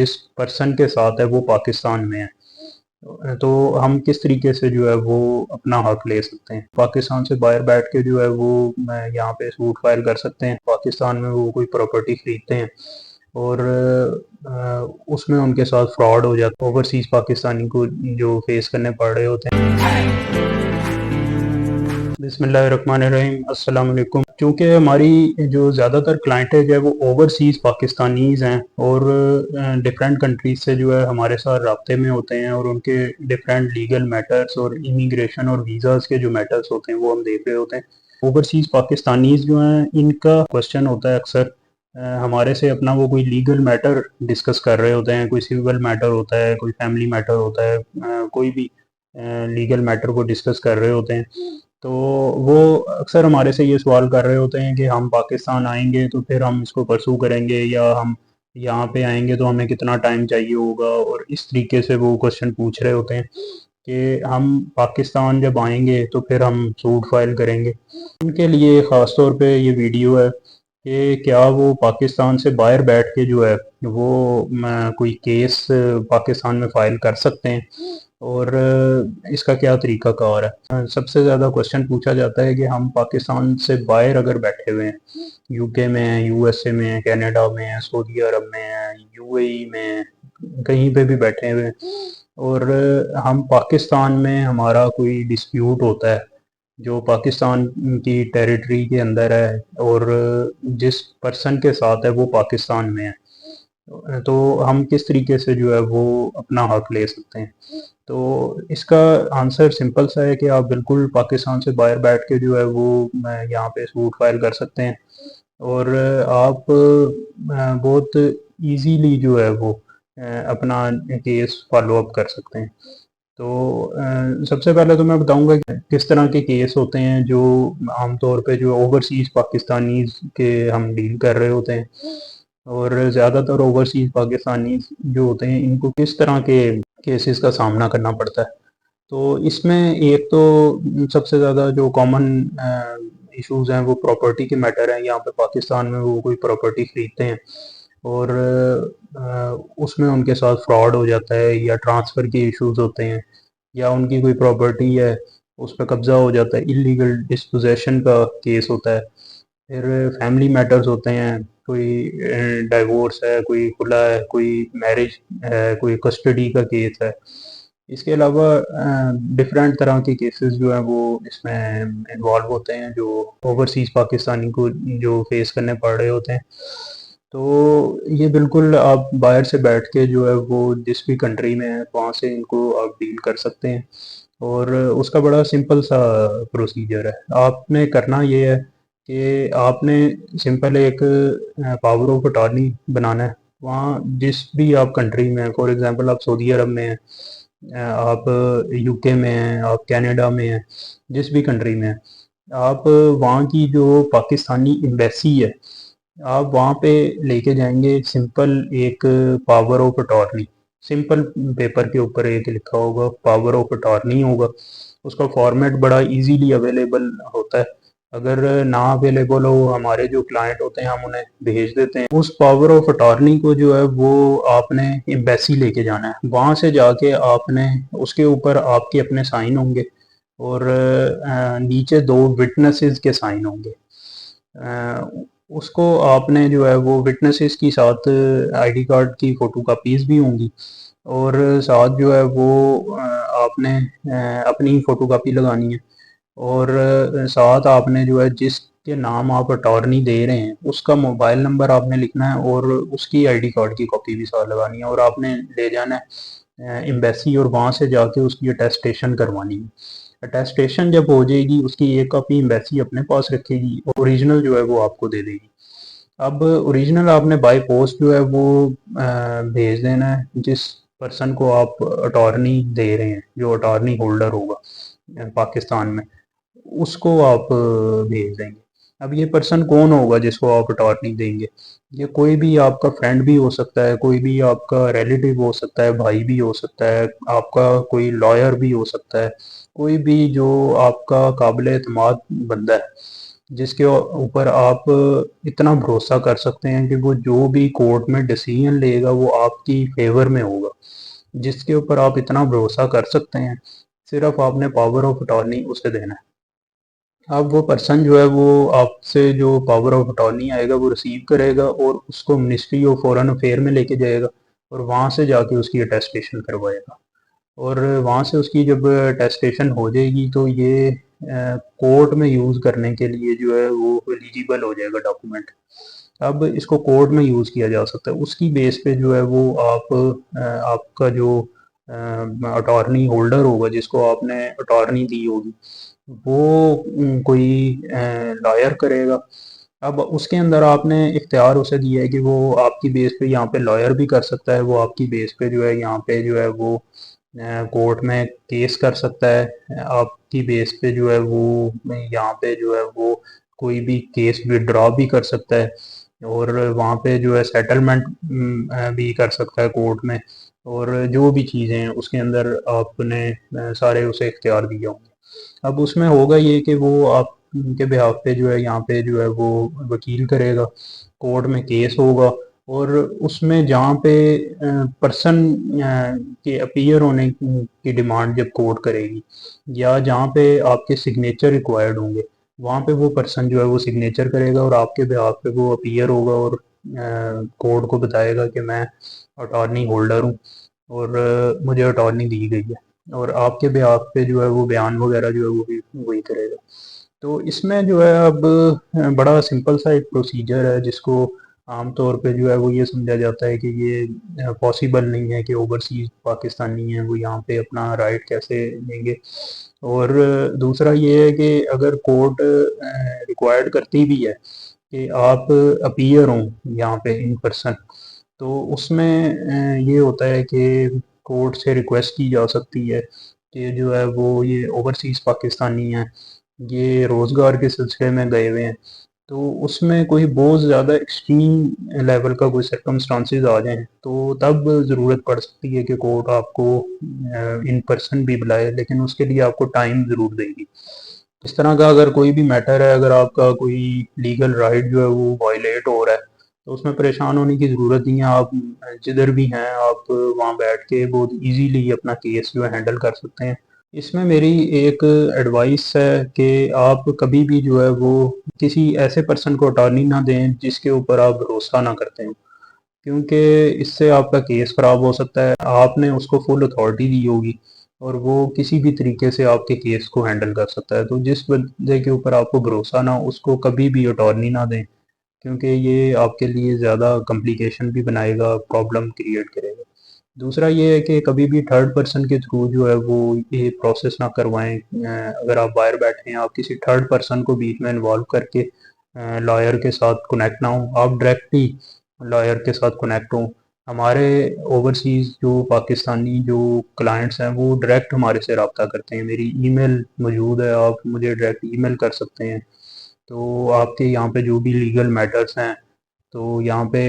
जिस पर्सन के साथ है वो पाकिस्तान में है, तो हम किस तरीके से जो है वो अपना हक ले सकते हैं। पाकिस्तान से बाहर बैठ के जो है वो मैं यहाँ पे सूट फाइल कर सकते हैं। पाकिस्तान में वो कोई प्रॉपर्टी खरीदते हैं और उसमें उनके साथ फ्रॉड हो जाता है, ओवरसीज पाकिस्तानी को जो फेस करने पड़ रहे होते हैं। बिस्मिल्लाहिर्रहमानिर्रहीम, अस्सलाम वालेकुम। क्योंकि हमारी जो ज़्यादातर क्लाइंटेज है वो ओवरसीज़ पाकिस्तानीज़ हैं और डिफरेंट कंट्रीज से जो है हमारे साथ राब्ते में होते हैं और उनके डिफरेंट लीगल मैटर्स और इमिग्रेशन और वीज़ाज़ के जो मैटर्स होते हैं वो हम देख रहे होते हैं। ओवरसीज़ पाकिस्तानीज़ जो हैं इनका क्वेश्चन होता है अक्सर हमारे से अपना वो कोई लीगल मैटर डिस्कस कर रहे होते हैं, कोई सिविल मैटर होता है, कोई फैमिली मैटर होता है, कोई भी लीगल मैटर को डिस्कस कर रहे होते हैं। तो वो अक्सर हमारे से ये सवाल कर रहे होते हैं कि हम पाकिस्तान आएंगे तो फिर हम इसको परसू करेंगे, या हम यहाँ पे आएंगे तो हमें कितना टाइम चाहिए होगा, और इस तरीके से वो क्वेश्चन पूछ रहे होते हैं कि हम पाकिस्तान जब आएंगे तो फिर हम सूट फाइल करेंगे। उनके लिए ख़ास तौर पे ये वीडियो है कि क्या वो पाकिस्तान से बाहर बैठ के जो है वो कोई केस पाकिस्तान में फ़ाइल कर सकते हैं, और इसका क्या तरीका कार है। सबसे ज़्यादा क्वेश्चन पूछा जाता है कि हम पाकिस्तान से बाहर अगर बैठे हुए हैं, यूके में हैं, यूएसए में हैं, कनाडा में हैं, सऊदी अरब में हैं, यूएई में हैं, कहीं पे भी बैठे हुए हैं, और हम पाकिस्तान में हमारा कोई डिस्प्यूट होता है जो पाकिस्तान की टेरिटरी के अंदर है और जिस पर्सन के साथ है वो पाकिस्तान में है, तो हम किस तरीके से जो है वो अपना हक ले सकते हैं। तो इसका आंसर सिंपल सा है कि आप बिल्कुल पाकिस्तान से बाहर बैठ के जो है वो यहाँ पे सूट फाइल कर सकते हैं, और आप बहुत इजीली जो है वो अपना केस फॉलो अप कर सकते हैं। तो सबसे पहले तो मैं बताऊंगा कि किस तरह के केस होते हैं जो आमतौर पे जो ओवरसीज पाकिस्तानीज के हम डील कर रहे होते हैं, और ज़्यादातर ओवरसीज पाकिस्तानीज जो होते हैं इनको किस तरह के केसेस का सामना करना पड़ता है। तो इसमें एक तो सबसे ज़्यादा जो कॉमन इश्यूज हैं वो प्रॉपर्टी के मैटर हैं। यहाँ पे पाकिस्तान में वो कोई प्रॉपर्टी खरीदते हैं और उसमें उनके साथ फ्रॉड हो जाता है, या ट्रांसफ़र के इश्यूज होते हैं, या उनकी कोई प्रॉपर्टी है उस पर कब्जा हो जाता है, इलीगल डिस्पोजेशन का केस होता है। फिर फैमिली मैटर्स होते हैं, कोई डाइवोर्स है, कोई खुला है, कोई मैरिज है, कोई कस्टडी का केस है। इसके अलावा डिफरेंट तरह के केसेस जो हैं वो इसमें इन्वॉल्व होते हैं जो ओवरसीज़ पाकिस्तानी को जो फेस करने पड़ रहे होते हैं। तो ये बिल्कुल आप बाहर से बैठ के जो है वो जिस भी कंट्री में है वहाँ से इनको आप डील कर सकते हैं, और उसका बड़ा सिंपल सा प्रोसीजर है। आपने करना ये है कि आपने सिंपल एक पावर ऑफ अटॉर्नी बनाना है। वहाँ जिस भी आप कंट्री में हैं, फॉर एग्जांपल आप सऊदी अरब में हैं, आप यूके में हैं, आप कनाडा में हैं, जिस भी कंट्री में हैं, आप वहाँ की जो पाकिस्तानी एम्बेसी है आप वहाँ पे लेके जाएंगे सिंपल एक power of attorney. Simple paper के ऊपर एक लिखा होगा पावर ऑफ अटॉर्नी होगा। उसका फॉर्मेट बड़ा इजीली अवेलेबल होता है। अगर ना अवेलेबल हो, हमारे जो क्लाइंट होते हैं हम उन्हें भेज देते हैं। उस पावर ऑफ अटॉर्नी को जो है वो आपने एम्बेसी लेके जाना है। वहाँ से जाके आपने उसके ऊपर आपके अपने साइन होंगे, और नीचे दो विटनेसेस के साइन होंगे। उसको आपने जो है वो विटनेसेस की साथ आईडी कार्ड की फ़ोटो कापीज़ भी होंगी, और साथ जो है वो आपने अपनी फ़ोटो कापी लगानी है, और साथ आपने जो है जिसके नाम आप अटॉर्नी दे रहे हैं उसका मोबाइल नंबर आपने लिखना है, और उसकी आईडी कार्ड की कॉपी भी साथ लगानी है, और आपने ले जाना है एम्बेसी, और वहाँ से जाके उसकी अटेस्टेशन करवानी है। अटेस्टेशन जब हो जाएगी उसकी एक कॉपी एम्बेसी अपने पास रखेगी, ओरिजिनल जो है वो आपको दे देगी। अब ओरिजिनल आपने बाय पोस्ट जो है वो भेज देना है जिस पर्सन को आप अटॉर्नी दे रहे हैं, जो अटॉर्नी होल्डर होगा पाकिस्तान में, उसको आप भेज देंगे। अब ये पर्सन कौन होगा जिसको आप अटॉर्नी देंगे? ये कोई भी आपका फ्रेंड भी हो सकता है, कोई भी आपका रिलेटिव हो सकता है, भाई भी हो सकता है, आपका कोई लॉयर भी हो सकता है, कोई भी जो आपका काबिल एतमाद बंदा है। जिसके ऊपर आप इतना भरोसा कर सकते हैं कि वो जो भी कोर्ट में डिसीजन लेगा वो आपकी फेवर में होगा, जिसके ऊपर आप इतना भरोसा कर सकते हैं। सिर्फ आपने पावर ऑफ अटॉर्नी उसे देना है। अब वो पर्सन जो है वो आपसे जो पावर ऑफ अटॉर्नी आएगा वो रिसीव करेगा और उसको मिनिस्ट्री ऑफ फॉरेन अफेयर में लेके जाएगा और वहाँ से जाके उसकी अटेस्टेशन करवाएगा। और वहाँ से उसकी जब अटेस्टेशन हो जाएगी तो ये कोर्ट में यूज़ करने के लिए जो है वो एलिजिबल हो जाएगा डॉक्यूमेंट। अब इसको कोर्ट में यूज़ किया जा सकता है, उसकी बेस पे जो है वो आपका जो अटॉर्नी होल्डर होगा जिसको आपने अटॉर्नी दी होगी वो कोई लॉयर करेगा। अब उसके अंदर आपने इख्तियार उसे दिया है कि वो आपकी बेस पे यहाँ पे लॉयर भी कर सकता है, वो आपकी बेस पे जो है यहाँ पे जो है वो कोर्ट में केस कर सकता है, आपकी बेस पे जो है वो यहाँ पे जो है वो कोई भी केस विड्रॉ भी कर सकता है और वहाँ पे जो है सेटलमेंट भी कर सकता है कोर्ट में। और जो भी चीज़ें हैं उसके अंदर आपने सारे उसे इख्तियार दिए होंगे। अब उसमें होगा ये कि वो आपके बिहाफ पे जो है यहाँ पे जो है वो वकील करेगा, कोर्ट में केस होगा और उसमें जहाँ पे पर्सन के अपीयर होने की डिमांड जब कोर्ट करेगी या जहाँ पे आपके सिग्नेचर रिक्वायर्ड होंगे वहाँ पे वो पर्सन जो है वो सिग्नेचर करेगा और आपके बिहाफ पे वो अपीयर होगा और कोर्ट को बताएगा कि मैं अटॉर्नी होल्डर हूँ और मुझे अटॉर्नी दी गई है और आपके बिहाफ पे जो है वो बयान वगैरह जो है वो भी वही करेगा। तो इसमें जो है अब बड़ा सिंपल सा एक प्रोसीजर है जिसको आम तौर पे जो है वो ये समझा जाता है कि ये पॉसिबल नहीं है कि ओवरसीज पाकिस्तानी हैं वो यहाँ पे अपना राइट कैसे लेंगे। और दूसरा ये है कि अगर कोर्ट रिक्वायर्ड करती भी है कि आप अपीयर हों यहाँ पे इन पर्सन तो उसमें ये होता है कि कोर्ट से रिक्वेस्ट की जा सकती है कि जो है वो ये ओवरसीज़ पाकिस्तानी हैं, ये रोज़गार के सिलसिले में गए हुए हैं। तो उसमें कोई बहुत ज़्यादा एक्सट्रीम लेवल का कोई सर्कमस्टांसेस आ जाएँ, तो तब ज़रूरत पड़ सकती है कि कोर्ट आपको इन पर्सन भी बुलाए, लेकिन उसके लिए आपको टाइम ज़रूर देगी। इस तरह का अगर कोई भी मैटर है, अगर आपका कोई लीगल राइट जो है वो वायलेट हो रहा है, तो उसमें परेशान होने की ज़रूरत नहीं है। आप जिधर भी हैं, आप वहाँ बैठ के बहुत ईज़िली अपना केस जो है हैंडल कर सकते हैं। इसमें मेरी एक एडवाइस है कि आप कभी भी जो है वो किसी ऐसे पर्सन को अटॉर्नी ना दें जिसके ऊपर आप भरोसा ना करते हो, क्योंकि इससे आपका केस ख़राब हो सकता है। आपने उसको फुल अथॉरिटी दी होगी और वो किसी भी तरीके से आपके केस को हैंडल कर सकता है। तो जिस बंदे के ऊपर आपको भरोसा ना हो उसको कभी भी अटॉर्नी ना दें, क्योंकि ये आपके लिए ज़्यादा कॉम्प्लिकेशन भी बनाएगा, प्रॉब्लम क्रिएट करेगा। दूसरा ये है कि कभी भी थर्ड पर्सन के थ्रू जो है वो ये प्रोसेस ना करवाएं। अगर आप बाहर बैठे हैं, आप किसी थर्ड पर्सन को बीच में इन्वॉल्व करके लॉयर के साथ कनेक्ट ना हो, आप डायरेक्टली लॉयर के साथ कनेक्ट हों। हमारे ओवरसीज़ जो पाकिस्तानी जो क्लाइंट्स हैं वो डायरेक्ट हमारे से रब्ता करते हैं। मेरी ईमेल मौजूद है, आप मुझे डायरेक्ट ईमेल कर सकते हैं। तो आपके यहाँ पे जो भी लीगल मैटर्स हैं, तो यहाँ पे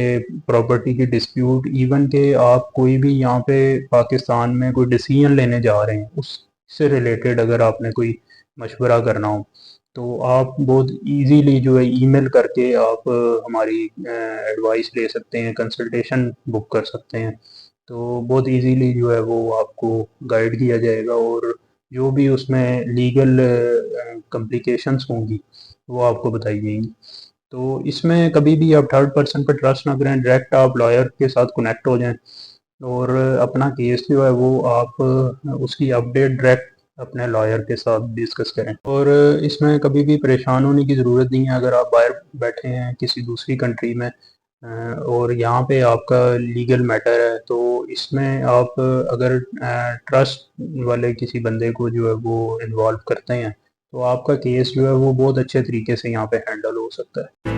प्रॉपर्टी की डिस्प्यूट, इवन के आप कोई भी यहाँ पे पाकिस्तान में कोई डिसीजन लेने जा रहे हैं उससे रिलेटेड अगर आपने कोई मशवरा करना हो तो आप बहुत इजीली जो है ईमेल करके आप हमारी एडवाइस ले सकते हैं, कंसल्टेशन बुक कर सकते हैं। तो बहुत इजीली जो है वो आपको गाइड किया जाएगा और जो भी उसमें लीगल कम्प्लिकेशंस होंगी वो आपको बताई जाएंगी। तो इसमें कभी भी आप थर्ड पर्सन पर ट्रस्ट ना करें, डायरेक्ट आप लॉयर के साथ कनेक्ट हो जाएं और अपना केस जो है वो आप उसकी अपडेट डायरेक्ट अपने लॉयर के साथ डिस्कस करें। और इसमें कभी भी परेशान होने की ज़रूरत नहीं है। अगर आप बाहर बैठे हैं किसी दूसरी कंट्री में और यहाँ पे आपका लीगल मैटर है तो इसमें आप अगर ट्रस्ट वाले किसी बंदे को जो है वो इन्वॉल्व करते हैं तो आपका केस जो है वो बहुत अच्छे तरीके से यहाँ पे हैंडल हो सकता है।